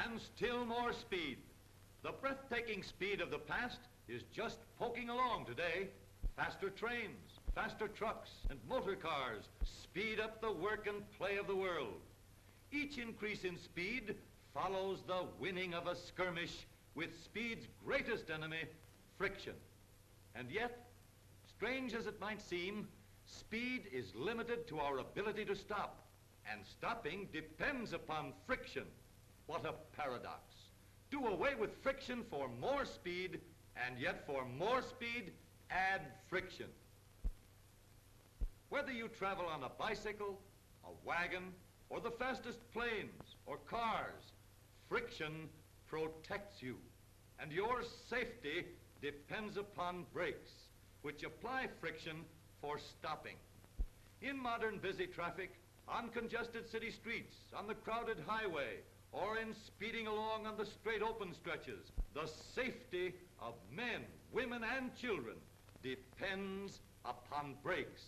and still more speed. The breathtaking speed of the past is just poking along today. Faster trains, faster trucks, and motor cars speed up the work and play of the world. Each increase in speed follows the winning of a skirmish with speed's greatest enemy, friction. And yet, strange as it might seem, speed is limited to our ability to stop, and stopping depends upon friction. What a paradox. Do away with friction for more speed, and yet for more speed, add friction. Whether you travel on a bicycle, a wagon, or the fastest planes or cars, friction protects you, and your safety depends upon brakes, which apply friction for stopping. In modern busy traffic, on congested city streets, on the crowded highway, or in speeding along on the straight open stretches, the safety of men, women, and children depends upon brakes.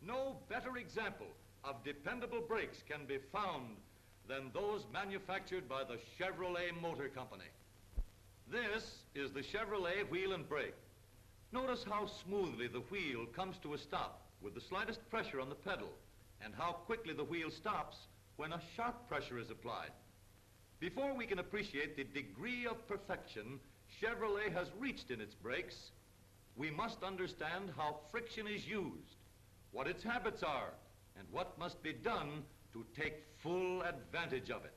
No better example of dependable brakes can be found than those manufactured by the Chevrolet Motor Company. This is the Chevrolet wheel and brake. Notice how smoothly the wheel comes to a stop with the slightest pressure on the pedal, and how quickly the wheel stops when a sharp pressure is applied. Before we can appreciate the degree of perfection Chevrolet has reached in its brakes, we must understand how friction is used, what its habits are, and what must be done to take full advantage of it.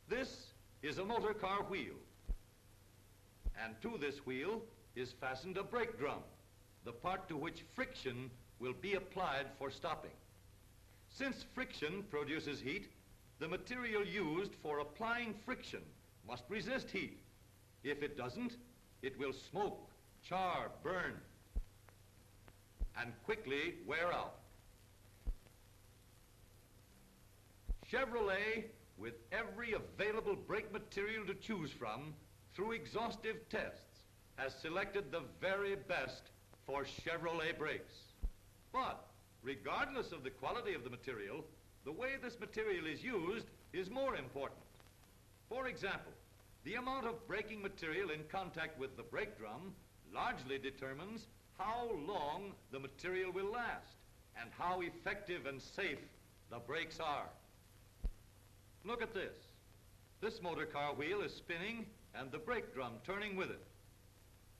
This is a motor car wheel, and to this wheel is fastened a brake drum, the part to which friction will be applied for stopping. Since friction produces heat, the material used for applying friction must resist heat. If it doesn't, it will smoke, char, burn, and quickly wear out. Chevrolet, with every available brake material to choose from, through exhaustive tests, has selected the very best for Chevrolet brakes. But regardless of the quality of the material, the way this material is used is more important. For example, the amount of braking material in contact with the brake drum largely determines how long the material will last and how effective and safe the brakes are. Look at this. This motor car wheel is spinning and the brake drum turning with it.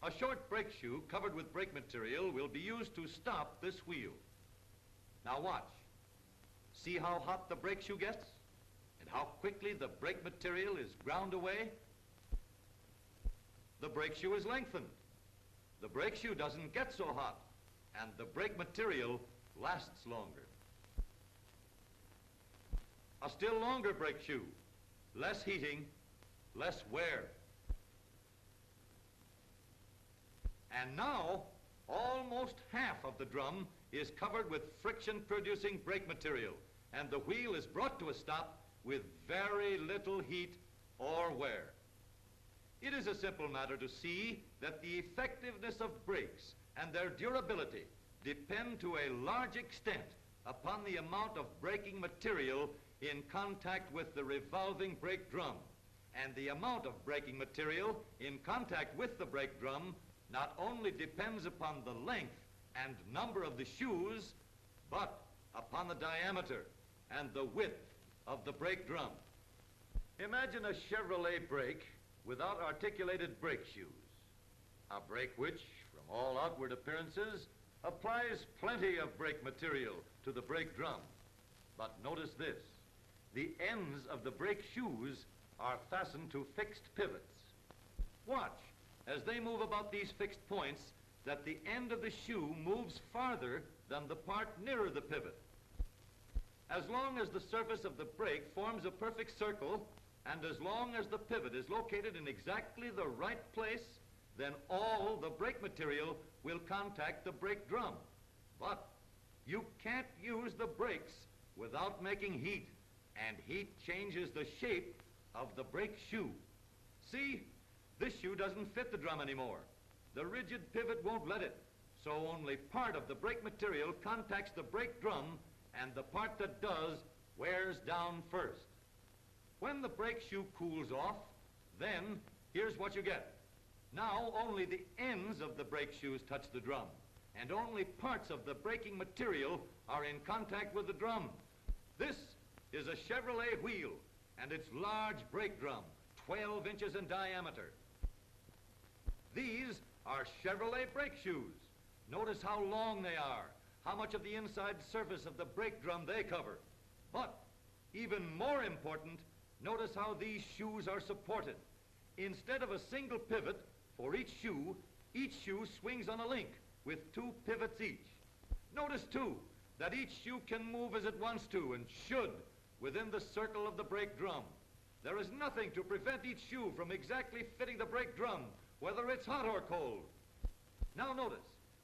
A short brake shoe covered with brake material will be used to stop this wheel. Now watch. See how hot the brake shoe gets and how quickly the brake material is ground away? The brake shoe is lengthened. The brake shoe doesn't get so hot, and the brake material lasts longer. A still longer brake shoe, less heating, less wear. And now, almost half of the drum is covered with friction-producing brake material, and the wheel is brought to a stop with very little heat or wear. It is a simple matter to see that the effectiveness of brakes and their durability depend to a large extent upon the amount of braking material in contact with the revolving brake drum. And the amount of braking material in contact with the brake drum not only depends upon the length and number of the shoes, but upon the diameter and the width of the brake drum. Imagine a Chevrolet brake without articulated brake shoes, a brake which, from all outward appearances, applies plenty of brake material to the brake drum. But notice this, the ends of the brake shoes are fastened to fixed pivots. Watch, as they move about these fixed points, that the end of the shoe moves farther than the part nearer the pivot. As long as the surface of the brake forms a perfect circle, and as long as the pivot is located in exactly the right place, then all the brake material will contact the brake drum. But you can't use the brakes without making heat, and heat changes the shape of the brake shoe. See, this shoe doesn't fit the drum anymore. The rigid pivot won't let it, so only part of the brake material contacts the brake drum, and the part that does wears down first. When the brake shoe cools off, then here's what you get. Now only the ends of the brake shoes touch the drum, and only parts of the braking material are in contact with the drum. This is a Chevrolet wheel and its large brake drum, 12 inches in diameter. These are Chevrolet brake shoes. Notice how long they are, how much of the inside surface of the brake drum they cover. But even more important, notice how these shoes are supported. Instead of a single pivot for each shoe swings on a link with 2 pivots each. Notice, too, that each shoe can move as it wants to and should within the circle of the brake drum. There is nothing to prevent each shoe from exactly fitting the brake drum, whether it's hot or cold. Now notice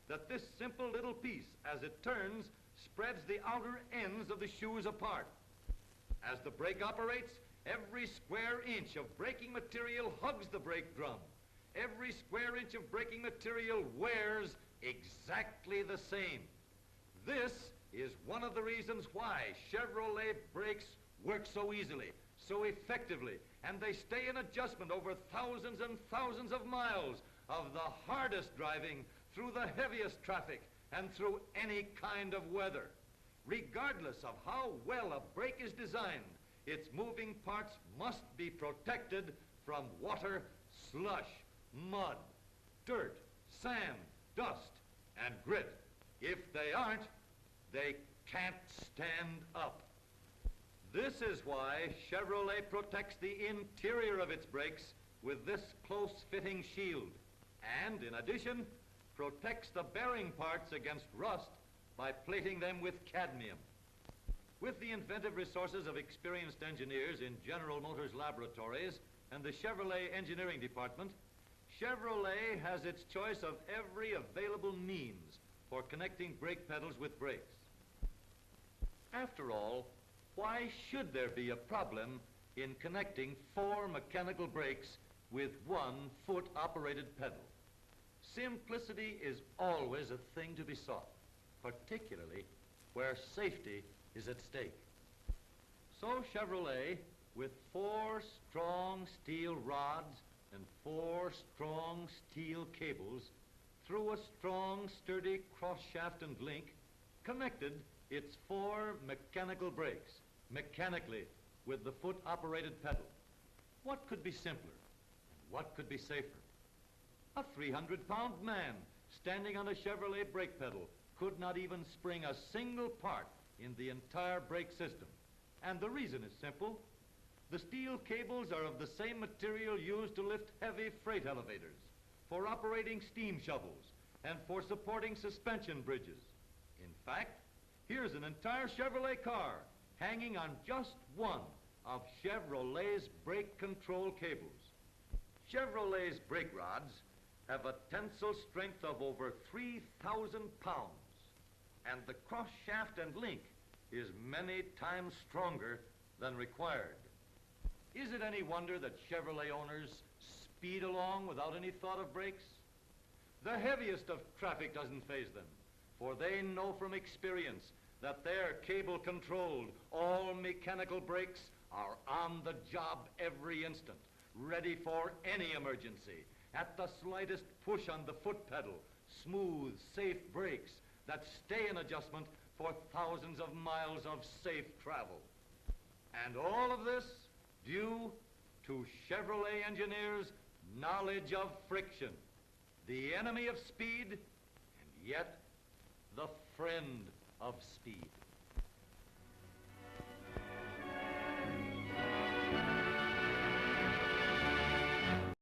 that this simple little piece, as it turns, spreads the outer ends of the shoes apart. As the brake operates, every square inch of braking material hugs the brake drum. Every square inch of braking material wears exactly the same. This is one of the reasons why Chevrolet brakes work so easily, so effectively, and they stay in adjustment over thousands and thousands of miles of the hardest driving, through the heaviest traffic, and through any kind of weather. Regardless of how well a brake is designed, its moving parts must be protected from water, slush, mud, dirt, sand, dust, and grit. If they aren't, they can't stand up. This is why Chevrolet protects the interior of its brakes with this close-fitting shield, and in addition, protects the bearing parts against rust by plating them with cadmium. With the inventive resources of experienced engineers in General Motors laboratories and the Chevrolet engineering department, Chevrolet has its choice of every available means for connecting brake pedals with brakes. After all, why should there be a problem in connecting 4 mechanical brakes with 1 foot-operated pedal? Simplicity is always a thing to be sought, particularly where safety is at stake. So Chevrolet, with 4 strong steel rods and 4 strong steel cables, through a strong, sturdy cross-shaft and link, connected its 4 mechanical brakes, mechanically, with the foot-operated pedal. What could be simpler? And what could be safer? A 300-pound man standing on a Chevrolet brake pedal could not even spring a single part in the entire brake system. And the reason is simple. The steel cables are of the same material used to lift heavy freight elevators, for operating steam shovels, and for supporting suspension bridges. In fact, here's an entire Chevrolet car hanging on just one of Chevrolet's brake control cables. Chevrolet's brake rods have a tensile strength of over 3,000 pounds, and the cross shaft and link is many times stronger than required. Is it any wonder that Chevrolet owners speed along without any thought of brakes? The heaviest of traffic doesn't faze them, for they know from experience that their cable-controlled, all-mechanical brakes are on the job every instant, ready for any emergency. At the slightest push on the foot pedal, smooth, safe brakes that stay in adjustment for thousands of miles of safe travel. And all of this due to Chevrolet engineers' knowledge of friction, the enemy of speed, and yet the friend of speed.